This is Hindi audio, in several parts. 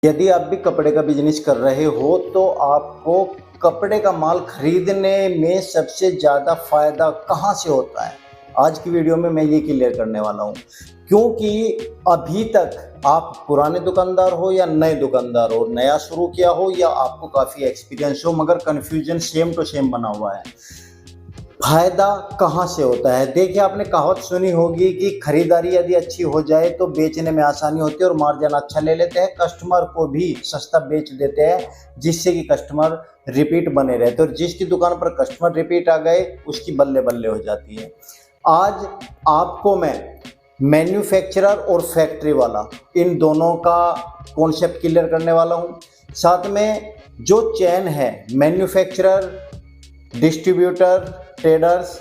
यदि आप भी कपड़े का बिजनेस कर रहे हो तो आपको कपड़े का माल खरीदने में सबसे ज़्यादा फ़ायदा कहाँ से होता है। आज की वीडियो में मैं ये क्लियर करने वाला हूँ, क्योंकि अभी तक आप पुराने दुकानदार हो या नए दुकानदार हो, नया शुरू किया हो या आपको काफ़ी एक्सपीरियंस हो, मगर कन्फ्यूजन सेम टू सेम बना हुआ है। फायदा कहाँ से होता है? देखिए, आपने कहावत सुनी होगी कि खरीदारी यदि अच्छी हो जाए तो बेचने में आसानी होती है और मार्जिन अच्छा ले लेते हैं, कस्टमर को भी सस्ता बेच देते हैं, जिससे कि कस्टमर रिपीट बने रहते हैं और जिसकी दुकान पर कस्टमर रिपीट आ गए उसकी बल्ले बल्ले हो जाती है। आज आपको मैं मैन्युफैक्चरर और फैक्ट्री वाला इन दोनों का कॉन्सेप्ट क्लियर करने वाला हूँ। साथ में जो चेन है manufacturer, distributor, traders,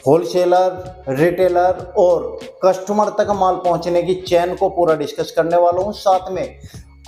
wholesaler, retailer और कस्टमर तक माल पहुंचने की चेन को पूरा डिस्कस करने वाला हूं। साथ में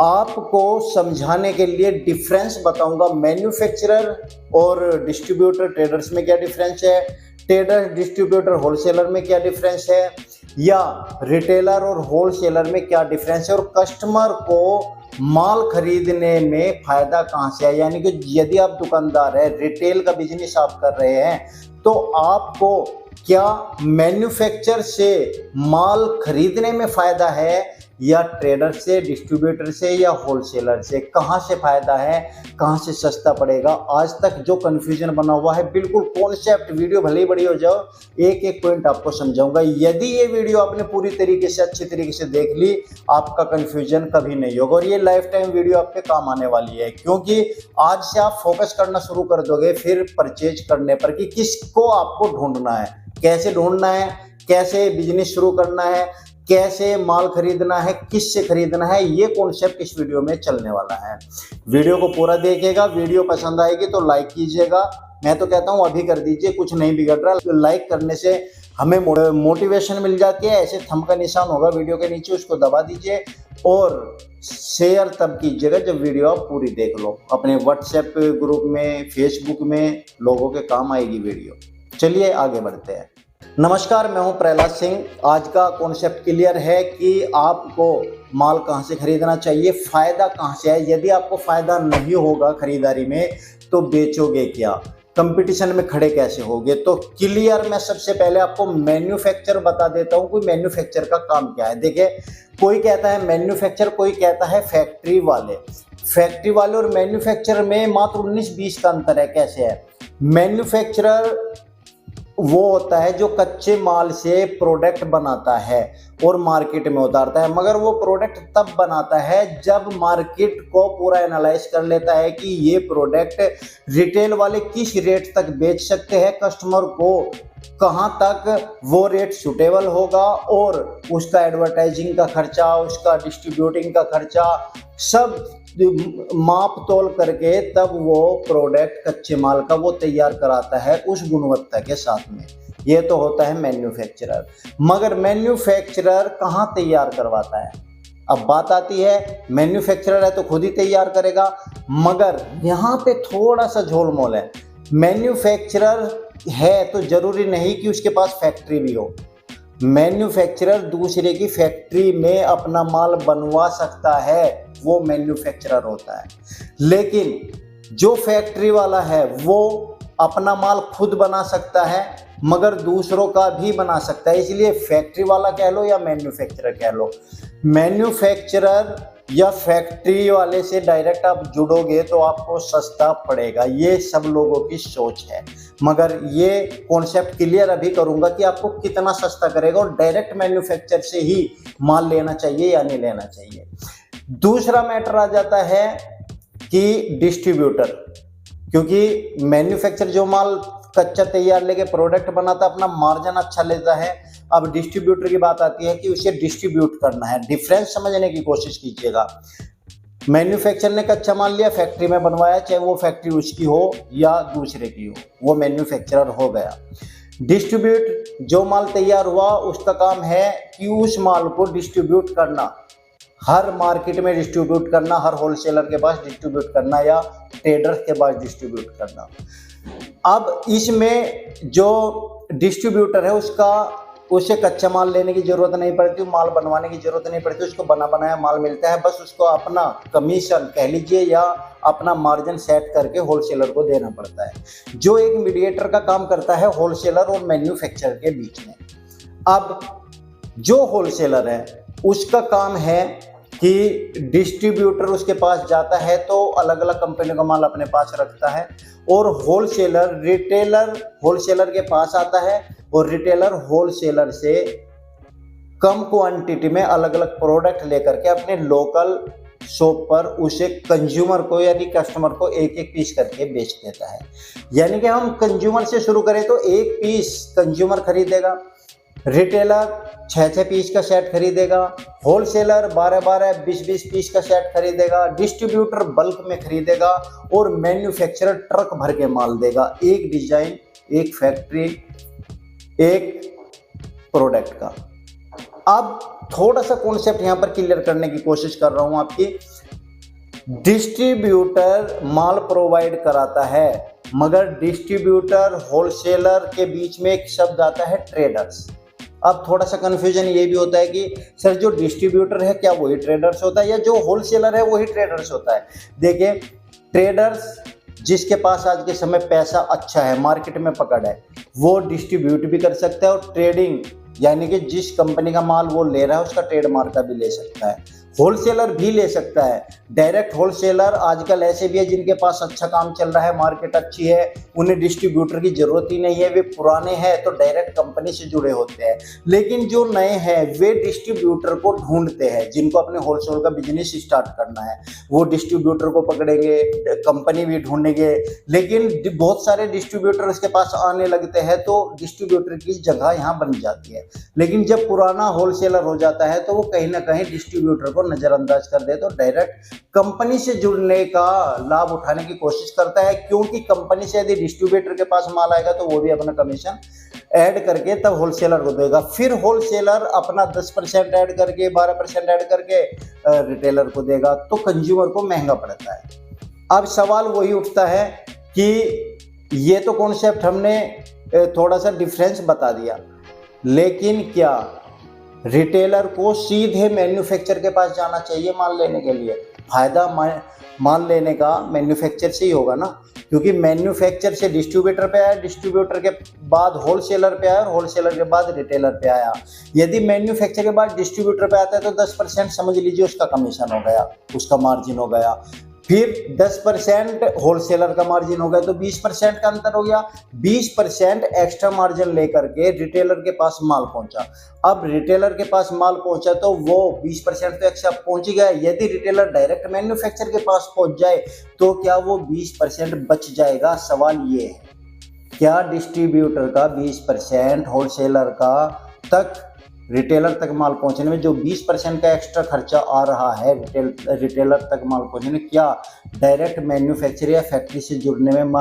आपको समझाने के लिए डिफरेंस बताऊंगा, मैन्युफैक्चरर और डिस्ट्रीब्यूटर ट्रेडर्स में क्या डिफरेंस है, ट्रेडर डिस्ट्रीब्यूटर होलसेलर में क्या डिफरेंस है, या रिटेलर और होलसेलर में क्या डिफरेंस है, और कस्टमर को माल खरीदने में फायदा कहाँ से है। यानी कि यदि आप दुकानदार है, रिटेल का बिजनेस आप कर रहे हैं, तो आपको क्या मैन्युफैक्चर से माल खरीदने में फायदा है या ट्रेडर से, डिस्ट्रीब्यूटर से या होलसेलर से, कहाँ से फायदा है, कहाँ से सस्ता पड़ेगा। आज तक जो कन्फ्यूजन बना हुआ है, बिल्कुल कॉन्सेप्ट वीडियो भले ही बड़ी हो जाओ, एक एक पॉइंट आपको समझाऊंगा। यदि ये वीडियो आपने पूरी तरीके से अच्छी तरीके से देख ली, आपका कन्फ्यूजन कभी नहीं होगा और ये लाइफ टाइम वीडियो आपके काम आने वाली है, क्योंकि आज से आप फोकस करना शुरू कर दोगे फिर परचेज करने पर कि किसको आपको ढूंढना है, कैसे ढूंढना है, कैसे बिजनेस शुरू करना है, कैसे माल खरीदना है, किससे खरीदना है। ये कॉन्सेप्ट इस वीडियो में चलने वाला है। वीडियो को पूरा देखिएगा, वीडियो पसंद आएगी तो लाइक कीजिएगा। मैं तो कहता हूं अभी कर दीजिए, कुछ नहीं बिगड़ रहा। लाइक करने से हमें मोटिवेशन मिल जाती है। ऐसे थंब का निशान होगा वीडियो के नीचे, उसको दबा दीजिए और शेयर तब कीजिएगा जब वीडियो आप पूरी देख लो। अपने व्हाट्सएप ग्रुप में, फेसबुक में लोगों के काम आएगी वीडियो। चलिए आगे बढ़ते हैं। नमस्कार, मैं हूं प्रहलाद सिंह। आज का कॉन्सेप्ट क्लियर है कि आपको माल कहां से खरीदना चाहिए, फायदा कहां से है। यदि आपको फायदा नहीं होगा खरीदारी में तो बेचोगे क्या, कंपटीशन में खड़े कैसे होगे। तो क्लियर मैं सबसे पहले आपको मैन्युफैक्चर बता देता हूं कि मैन्युफैक्चर का काम क्या है। देखिए, कोई कहता है मैन्युफैक्चर, कोई कहता है फैक्ट्री वाले। फैक्ट्री वाले और मैन्युफैक्चर में मात्र 19-20 का अंतर है। कैसे है? मैन्युफैक्चरर वो होता है जो कच्चे माल से प्रोडक्ट बनाता है और मार्केट में उतारता है, मगर वो प्रोडक्ट तब बनाता है जब मार्केट को पूरा एनालाइज कर लेता है कि ये प्रोडक्ट रिटेल वाले किस रेट तक बेच सकते हैं, कस्टमर को कहाँ तक वो रेट सूटेबल होगा और उसका एडवर्टाइजिंग का खर्चा, उसका डिस्ट्रीब्यूटिंग का खर्चा सब माप तोल करके तब वो प्रोडक्ट कच्चे माल का वो तैयार कराता है उस गुणवत्ता के साथ में। ये तो होता है मैन्युफैक्चरर। मगर मैन्युफैक्चरर कहाँ तैयार करवाता है? अब बात आती है, मैन्युफैक्चरर है तो खुद ही तैयार करेगा, मगर यहाँ पे थोड़ा सा झोलमोल है। मैन्युफैक्चरर है तो जरूरी नहीं कि उसके पास फैक्ट्री भी हो। मैन्युफैक्चरर दूसरे की फैक्ट्री में अपना माल बनवा सकता है, वो मैन्युफैक्चरर होता है। लेकिन जो फैक्ट्री वाला है वो अपना माल खुद बना सकता है मगर दूसरों का भी बना सकता है। इसलिए फैक्ट्री वाला कह लो या मैन्युफैक्चरर कह लो, मैन्युफैक्चरर या फैक्ट्री वाले से डायरेक्ट आप जुड़ोगे तो आपको सस्ता पड़ेगा। ये सब लोगों की सोच है, मगर ये कॉन्सेप्ट क्लियर अभी करूंगा कि आपको कितना सस्ता करेगा और डायरेक्ट मैन्युफैक्चर से ही माल लेना चाहिए या नहीं लेना चाहिए। दूसरा मैटर आ जाता है कि डिस्ट्रीब्यूटर, क्योंकि मैन्युफैक्चर जो माल कच्चा तैयार लेके प्रोडक्ट बनाता है, अपना मार्जिन अच्छा लेता है। अब डिस्ट्रीब्यूटर की बात आती है कि उसे डिस्ट्रीब्यूट करना है। डिफरेंस समझने की कोशिश कीजिएगा। मैन्युफैक्चर ने कच्चा माल लिया, फैक्ट्री में बनवाया, चाहे वो फैक्ट्री उसकी हो या दूसरे की हो, वो मैन्युफैक्चरर हो गया। डिस्ट्रीब्यूट, जो माल तैयार हुआ उसका काम है कि उस माल को डिस्ट्रीब्यूट करना, हर मार्केट में डिस्ट्रीब्यूट करना, हर होलसेलर के पास डिस्ट्रीब्यूट करना या ट्रेडर्स के पास डिस्ट्रीब्यूट करना। अब इसमें जो डिस्ट्रीब्यूटर है उसे कच्चा माल लेने की जरूरत नहीं पड़ती, माल बनवाने की जरूरत नहीं पड़ती, उसको बना बनाया माल मिलता है। बस उसको अपना कमीशन कह लीजिए या अपना मार्जिन सेट करके होलसेलर को देना पड़ता है, जो एक मीडिएटर का काम करता है होलसेलर और मैन्युफैक्चरर के बीच में। अब जो होलसेलर है उसका काम है कि डिस्ट्रीब्यूटर उसके पास जाता है तो अलग अलग कंपनियों का माल अपने पास रखता है, और होलसेलर रिटेलर होलसेलर के पास आता है और रिटेलर होलसेलर से कम क्वांटिटी में अलग अलग प्रोडक्ट लेकर के अपने लोकल शॉप पर उसे कंज्यूमर को यानी कस्टमर को एक एक पीस करके बेच देता है। यानी कि हम कंज्यूमर से शुरू करें तो एक पीस कंज्यूमर खरीदेगा, रिटेलर 6-6 पीस का सेट खरीदेगा, होलसेलर 12-12 20-20 पीस का सेट खरीदेगा, डिस्ट्रीब्यूटर बल्क में खरीदेगा और मैन्युफैक्चरर ट्रक भर के माल देगा, एक डिजाइन, एक फैक्ट्री, एक प्रोडक्ट का। अब थोड़ा सा कॉन्सेप्ट यहां पर क्लियर करने की कोशिश कर रहा हूं आपकी। डिस्ट्रीब्यूटर माल प्रोवाइड कराता है, मगर डिस्ट्रीब्यूटर होलसेलर के बीच में एक शब्द आता है ट्रेडर्स। अब थोड़ा सा कन्फ्यूजन ये भी होता है कि सर जो डिस्ट्रीब्यूटर है क्या वही ट्रेडर्स होता है या जो होलसेलर है वही ट्रेडर्स होता है? देखिए, ट्रेडर्स जिसके पास आज के समय पैसा अच्छा है, मार्केट में पकड़ है, वो डिस्ट्रीब्यूट भी कर सकता है और ट्रेडिंग यानी कि जिस कंपनी का माल वो ले रहा है उसका ट्रेडमार्क का भी ले सकता है। होलसेलर भी ले सकता है। डायरेक्ट होलसेलर आजकल ऐसे भी है जिनके पास अच्छा काम चल रहा है, मार्केट अच्छी है, उन्हें डिस्ट्रीब्यूटर की जरूरत ही नहीं है, वे पुराने हैं तो डायरेक्ट कंपनी से जुड़े होते हैं। लेकिन जो नए हैं वे डिस्ट्रीब्यूटर को ढूंढते हैं, जिनको अपने होलसेल का बिजनेस स्टार्ट करना है वो डिस्ट्रीब्यूटर को पकड़ेंगे, कंपनी भी ढूंढेंगे। लेकिन बहुत सारे डिस्ट्रीब्यूटर उसके पास आने लगते हैं तो डिस्ट्रीब्यूटर की जगह यहाँ बन जाती है। लेकिन जब पुराना होलसेलर हो जाता है तो वो कहीं ना कहीं डिस्ट्रीब्यूटर को नजरअंदाज कर दे तो डायरेक्ट कंपनी से जुड़ने का लाभ उठाने की कोशिश करता है, क्योंकि कंपनी से यदि डिस्ट्रीब्यूटर के पास माल आएगा तो वो भी अपना कमीशन ऐड करके तब होलसेलर को देगा, फिर होलसेलर अपना 10% ऐड करके 12% ऐड करके रिटेलर को देगा, तो कंज्यूमर को महंगा पड़ता है। अब सवाल वही उठता है कि ये तो कॉन्सेप्ट हमने थोड़ा सा डिफरेंस बता दिया, लेकिन क्या रिटेलर को सीधे मैन्युफैक्चरर के पास जाना चाहिए माल लेने के लिए? फायदा माल लेने का मैन्युफैक्चरर से ही होगा ना, क्योंकि मैन्युफैक्चरर से डिस्ट्रीब्यूटर पे आया, डिस्ट्रीब्यूटर के बाद होलसेलर पे आया और होलसेलर के बाद रिटेलर पे आया। यदि मैन्युफैक्चरर के बाद डिस्ट्रीब्यूटर पे आता है तो 10% समझ लीजिए उसका कमीशन हो गया, उसका मार्जिन हो गया, फिर 10% होलसेलर का मार्जिन हो गया तो 20% का अंतर हो गया। 20% एक्स्ट्रा मार्जिन लेकर के रिटेलर के पास माल पहुंचा। अब रिटेलर के पास माल पहुंचा तो वो 20% तो एक्स्ट्रा पहुंच गया। यदि रिटेलर डायरेक्ट मैन्युफैक्चरर के पास पहुंच जाए तो क्या वो 20% बच जाएगा? सवाल ये है, क्या डिस्ट्रीब्यूटर का 20% होलसेलर का तक रिटेलर तक माल पहुंचने में जो 20% का एक्स्ट्रा खर्चा आ रहा है रिटेलर तक माल पहुंचने में, क्या डायरेक्ट मैन्युफैक्चर या फैक्ट्री से जुड़ने में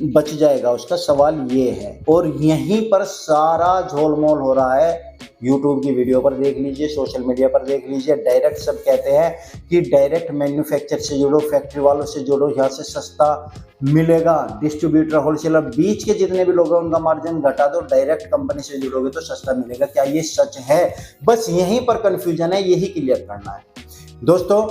बच जाएगा? उसका सवाल ये है। और यहीं पर सारा झोलमोल हो रहा है। यूट्यूब की वीडियो पर देख लीजिए, सोशल मीडिया पर देख लीजिए, डायरेक्ट सब कहते हैं कि डायरेक्ट मैन्युफैक्चर से जुड़ो, फैक्ट्री वालों से जुड़ो, यहाँ से सस्ता मिलेगा। डिस्ट्रीब्यूटर होलसेलर बीच के जितने भी लोग हैं उनका मार्जिन घटा दो, डायरेक्ट कंपनी से जुड़ोगे तो सस्ता मिलेगा। क्या ये सच है? बस यहीं पर कंफ्यूजन है, यही क्लियर करना है दोस्तों।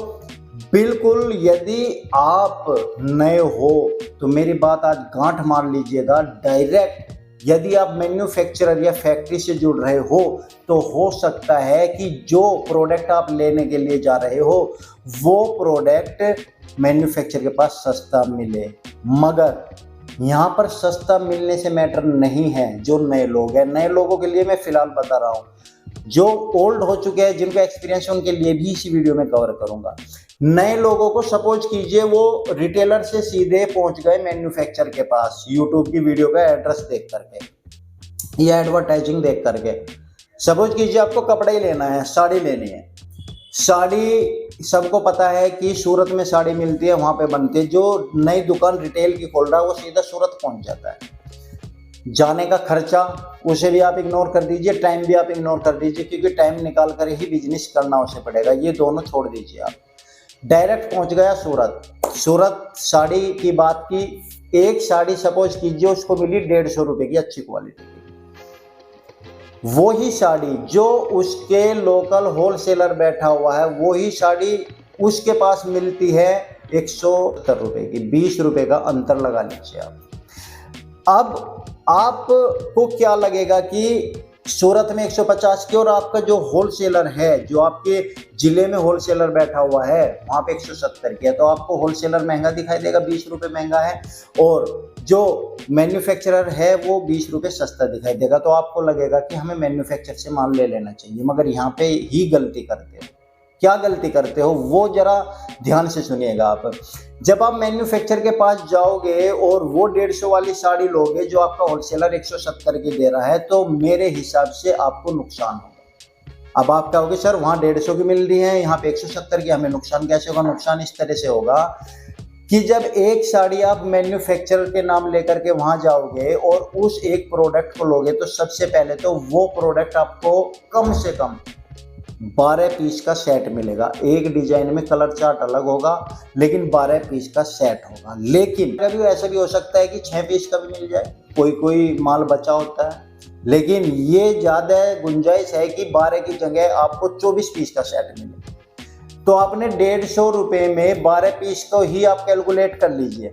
बिल्कुल, यदि आप नए हो तो मेरी बात आज गांठ मार लीजिएगा। डायरेक्ट यदि आप मैन्युफैक्चरर या फैक्ट्री से जुड़ रहे हो तो हो सकता है कि जो प्रोडक्ट आप लेने के लिए जा रहे हो वो प्रोडक्ट मैन्युफैक्चरर के पास सस्ता मिले, मगर यहाँ पर सस्ता मिलने से मैटर नहीं है। जो नए लोग हैं, नए लोगों के लिए मैं फिलहाल बता रहा हूँ, जो ओल्ड हो चुके हैं जिनका एक्सपीरियंस है उनके लिए भी इसी वीडियो में कवर करूंगा। नए लोगों को सपोज कीजिए वो रिटेलर से सीधे पहुंच गए मैन्युफैक्चरर के पास यूट्यूब की वीडियो का एड्रेस देख करके या एडवर्टाइजिंग देख करके। सपोज कीजिए आपको कपड़े ही लेना है, साड़ी लेनी है। साड़ी सबको पता है कि सूरत में साड़ी मिलती है, वहां पे बनती है। जो नई दुकान रिटेल की खोल रहा है वो सीधा सूरत पहुंच जाता है। जाने का खर्चा उसे भी आप इग्नोर कर दीजिए, टाइम भी आप इग्नोर कर दीजिए, क्योंकि टाइम निकाल कर ही बिजनेस करना उसे पड़ेगा। ये दोनों छोड़ दीजिए आप। डायरेक्ट पहुंच गया सूरत। सूरत साड़ी की बात की, एक साड़ी सपोज कीजिए उसको मिली 150 रुपये की अच्छी क्वालिटी की। वही साड़ी जो उसके लोकल होलसेलर बैठा हुआ है, वही साड़ी उसके पास मिलती है 170 रुपए की। 20 रुपए का अंतर लगा लीजिए आप। अब आपको क्या लगेगा कि सूरत में 150 की और आपका जो होलसेलर है, जो आपके जिले में होलसेलर बैठा हुआ है, वहाँ पे 170 की है, तो आपको होलसेलर महंगा दिखाई देगा, 20 रुपये महंगा है, और जो मैन्युफैक्चरर है वो 20 रुपये सस्ता दिखाई देगा। तो आपको लगेगा कि हमें मैन्युफैक्चर से माल ले लेना चाहिए, मगर यहाँ पे ही गलती करते हो। क्या गलती करते हो वो जरा ध्यान से सुनिएगा आप। जब आप मैन्युफैक्चर के पास जाओगे और वो 150 वाली साड़ी लोगे जो आपका होलसेलर 170 की दे रहा है, तो मेरे हिसाब से आपको नुकसान होगा। अब आप कहोगे सर वहाँ 150 की मिल रही है, यहाँ पे 170 की, हमें नुकसान कैसे होगा? नुकसान इस तरह से होगा कि जब एक साड़ी आप मैन्युफैक्चरर के नाम लेकर के वहाँ जाओगे और उस एक प्रोडक्ट को लोगे, तो सबसे पहले तो वो प्रोडक्ट आपको कम से कम 12 पीस का सेट मिलेगा। एक डिजाइन में कलर चार्ट अलग होगा, लेकिन 12 पीस का सेट होगा। लेकिन कभी ऐसा भी हो सकता है कि 6 पीस का भी मिल जाए, कोई माल बचा होता है, लेकिन ये ज़्यादा गुंजाइश है कि 12 की जगह आपको 24 पीस का सेट मिले। तो आपने 150 रुपये में 12 पीस को ही आप कैलकुलेट कर लीजिए।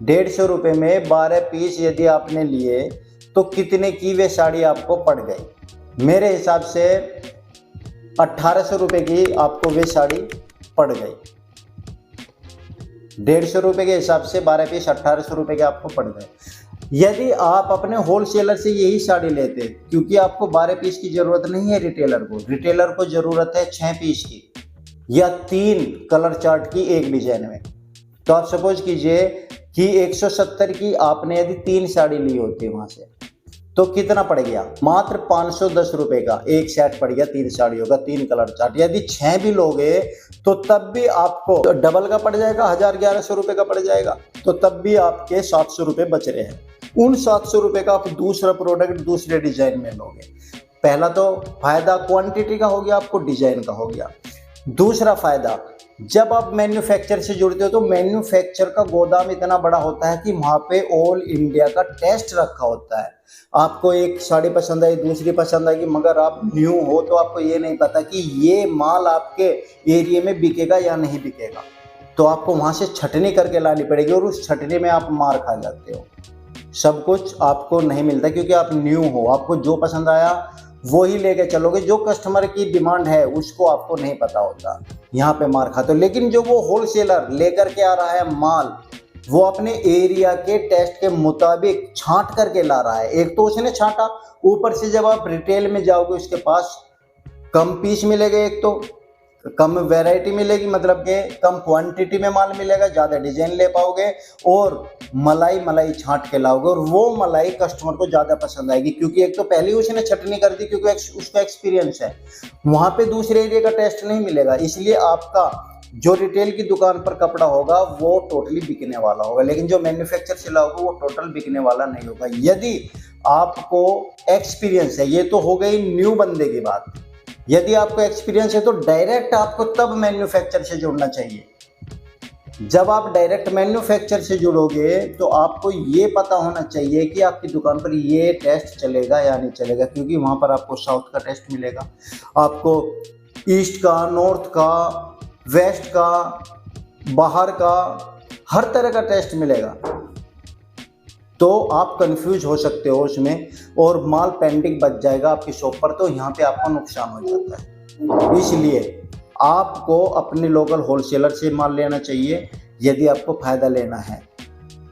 150 रुपये में 12 पीस यदि आपने लिए तो कितने की वे साड़ी आपको पड़ गई? मेरे हिसाब से 1800 रुपये की आपको वे साड़ी पड़ गई। 150 रुपये के हिसाब से 12 पीस 1800 रुपये के आपको पड़ गए। यदि आप अपने होलसेलर से यही साड़ी लेते, क्योंकि आपको 12 पीस की ज़रूरत नहीं है, रिटेलर को ज़रूरत है 6 पीस की या 3 कलर चार्ट की एक डिजाइन में। तो आप सपोज कीजिए कि 170 की आपने यदि 3 साड़ी ली होती है वहाँ से, तो कितना पड़ गया? मात्र 510 रुपये का एक सेट पड़ गया, 3 साड़ियों का 3 कलर चार्ट। यदि 6 भी लोगे तो तब भी आपको डबल का पड़ जाएगा, 1100 रुपये का पड़ जाएगा, तो तब भी आपके 700 रुपये बच रहे हैं। उन 700 रुपये का आप दूसरा प्रोडक्ट दूसरे डिजाइन में लोगे। पहला तो फायदा क्वांटिटी का हो गया, आपको डिजाइन का हो गया। दूसरा फायदा, जब आप मैन्युफैक्चर से जुड़ते हो तो मैन्युफैक्चर का गोदाम इतना बड़ा होता है कि वहाँ पे ऑल इंडिया का टेस्ट रखा होता है। आपको एक साड़ी पसंद आई, दूसरी पसंद आएगी, मगर आप न्यू हो तो आपको ये नहीं पता कि ये माल आपके एरिया में बिकेगा या नहीं बिकेगा। तो आपको वहाँ से छटनी करके लानी पड़ेगी और उस छटनी में आप मार खा जाते हो। सब कुछ आपको नहीं मिलता क्योंकि आप न्यू हो। आपको जो पसंद आया वो ही लेके चलोगे, जो कस्टमर की डिमांड है उसको आपको नहीं पता होता, यहाँ पे मार खाते हो। लेकिन जो वो होलसेलर लेकर के आ रहा है माल, वो अपने एरिया के टेस्ट के मुताबिक छांट करके ला रहा है। एक तो उसने छांटा, ऊपर से जब आप रिटेल में जाओगे उसके पास कम पीस मिलेंगे, एक तो कम वैरायटी मिलेगी, मतलब कि कम क्वांटिटी में माल मिलेगा, ज़्यादा डिजाइन ले पाओगे और मलाई छांट के लाओगे, और वो मलाई कस्टमर को ज़्यादा पसंद आएगी क्योंकि एक तो पहले उसने छटनी कर दी क्योंकि उसका एक्सपीरियंस है। वहाँ पे दूसरे एरिया का टेस्ट नहीं मिलेगा, इसलिए आपका जो रिटेल की दुकान पर कपड़ा होगा वो टोटली बिकने वाला होगा, लेकिन जो मैन्युफैक्चर से लाओगे वो टोटल बिकने वाला नहीं होगा। यदि आपको एक्सपीरियंस है, ये तो हो गई न्यू बंदे की बात, यदि आपको एक्सपीरियंस है तो डायरेक्ट आपको तब मैन्युफैक्चर से जुड़ना चाहिए। जब आप डायरेक्ट मैन्युफैक्चर से जुड़ोगे तो आपको ये पता होना चाहिए कि आपकी दुकान पर ये टेस्ट चलेगा या नहीं चलेगा, क्योंकि वहाँ पर आपको साउथ का टेस्ट मिलेगा, आपको ईस्ट का, नॉर्थ का, वेस्ट का, बाहर का, हर तरह का टेस्ट मिलेगा। तो आप कंफ्यूज हो सकते हो उसमें और माल पेंडिंग बच जाएगा आपकी शॉप पर, तो यहाँ पे आपका नुकसान हो जाता है। इसलिए आपको अपने लोकल होलसेलर से माल लेना चाहिए यदि आपको फ़ायदा लेना है।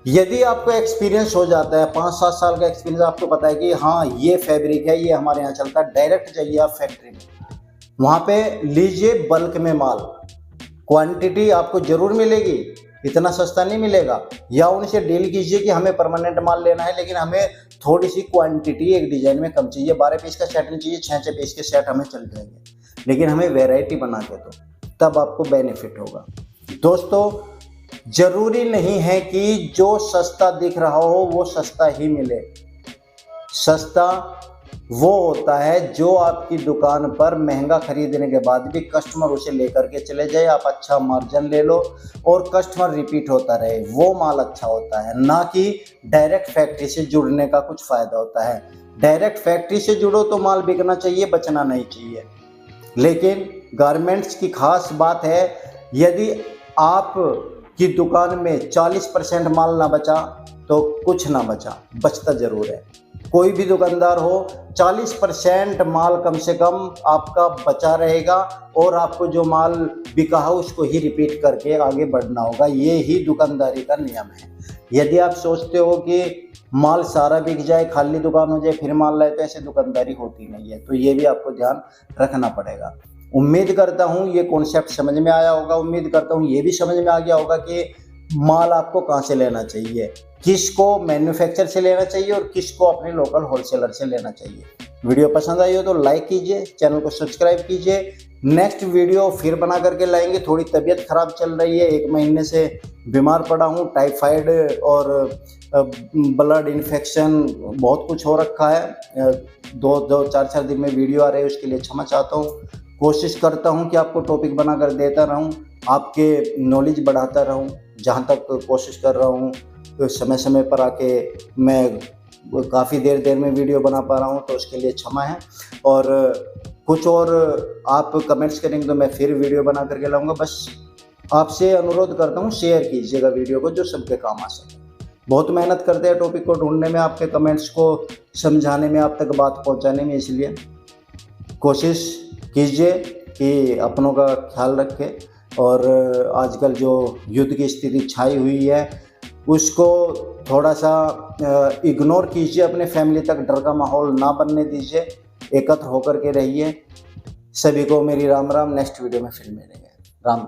यदि आपको एक्सपीरियंस हो जाता है, 5-7 साल का एक्सपीरियंस, आपको पता है कि हाँ ये फैब्रिक है, ये हमारे यहाँ चलता है, डायरेक्ट जाइए आप फैक्ट्री में, वहाँ पे लीजिए बल्क में माल, क्वांटिटी आपको ज़रूर मिलेगी, इतना सस्ता नहीं मिलेगा। या उनसे डील कीजिए कि हमें परमानेंट माल लेना है, लेकिन हमें थोड़ी सी क्वांटिटी एक डिजाइन में कम चाहिए, 12 पीस का सेट नहीं चाहिए, 6 पीस के सेट हमें चल जाएंगे, लेकिन हमें वैरायटी बना के दो, तब आपको बेनिफिट होगा। दोस्तों, जरूरी नहीं है कि जो सस्ता दिख रहा हो वो सस्ता ही मिले। सस्ता वो होता है जो आपकी दुकान पर महंगा खरीदने के बाद भी कस्टमर उसे लेकर के चले जाए, आप अच्छा मार्जिन ले लो और कस्टमर रिपीट होता रहे, वो माल अच्छा होता है। ना कि डायरेक्ट फैक्ट्री से जुड़ने का कुछ फ़ायदा होता है। डायरेक्ट फैक्ट्री से जुड़ो तो माल बिकना चाहिए, बचना नहीं चाहिए। लेकिन गारमेंट्स की खास बात है, यदि आप की दुकान में 40% माल ना बचा तो कुछ ना बचा, बचता ज़रूर है। कोई भी दुकानदार हो, 40% माल कम से कम आपका बचा रहेगा और आपको जो माल बिका हो उसको ही रिपीट करके आगे बढ़ना होगा। ये ही दुकानदारी का नियम है। यदि आप सोचते हो कि माल सारा बिक जाए, खाली दुकान हो जाए फिर माल लाए, तो ऐसे दुकानदारी होती नहीं है। तो ये भी आपको ध्यान रखना पड़ेगा। उम्मीद करता हूँ ये कॉन्सेप्ट समझ में आया होगा। उम्मीद करता हूँ ये भी समझ में आ गया होगा कि माल आपको कहाँ से लेना चाहिए, किसको मैन्युफैक्चर से लेना चाहिए और किसको अपने लोकल होलसेलर से लेना चाहिए। वीडियो पसंद आई हो तो लाइक कीजिए, चैनल को सब्सक्राइब कीजिए। नेक्स्ट वीडियो फिर बना करके लाएंगे। थोड़ी तबीयत खराब चल रही है, 1 महीने से बीमार पड़ा हूँ, टाइफाइड और ब्लड इन्फेक्शन बहुत कुछ हो रखा है। 2-4 दिन में वीडियो आ रही है, उसके लिए क्षमा चाहता हूँ। कोशिश करता हूँ कि आपको टॉपिक बनाकर देता रहूँ, आपके नॉलेज बढ़ाता रहूँ। जहाँ तक कोशिश कर रहा हूँ तो समय समय पर आके मैं काफ़ी देर में वीडियो बना पा रहा हूँ, तो उसके लिए क्षमा है। और कुछ और आप कमेंट्स करेंगे तो मैं फिर वीडियो बना करके लाऊंगा। बस आपसे अनुरोध करता हूँ, शेयर कीजिएगा वीडियो को, जो सबके काम आ सके। बहुत मेहनत करते हैं टॉपिक को ढूंढने में, आपके कमेंट्स को समझाने में, आप तक बात पहुँचाने में, इसलिए कोशिश कीजिए कि अपनों का ख्याल रखें। और आजकल जो युद्ध की स्थिति छाई हुई है उसको थोड़ा सा इग्नोर कीजिए, अपने फैमिली तक डर का माहौल ना बनने दीजिए, एकत्र होकर के रहिए। सभी को मेरी राम राम। नेक्स्ट वीडियो में फिर मिलेंगे। राम।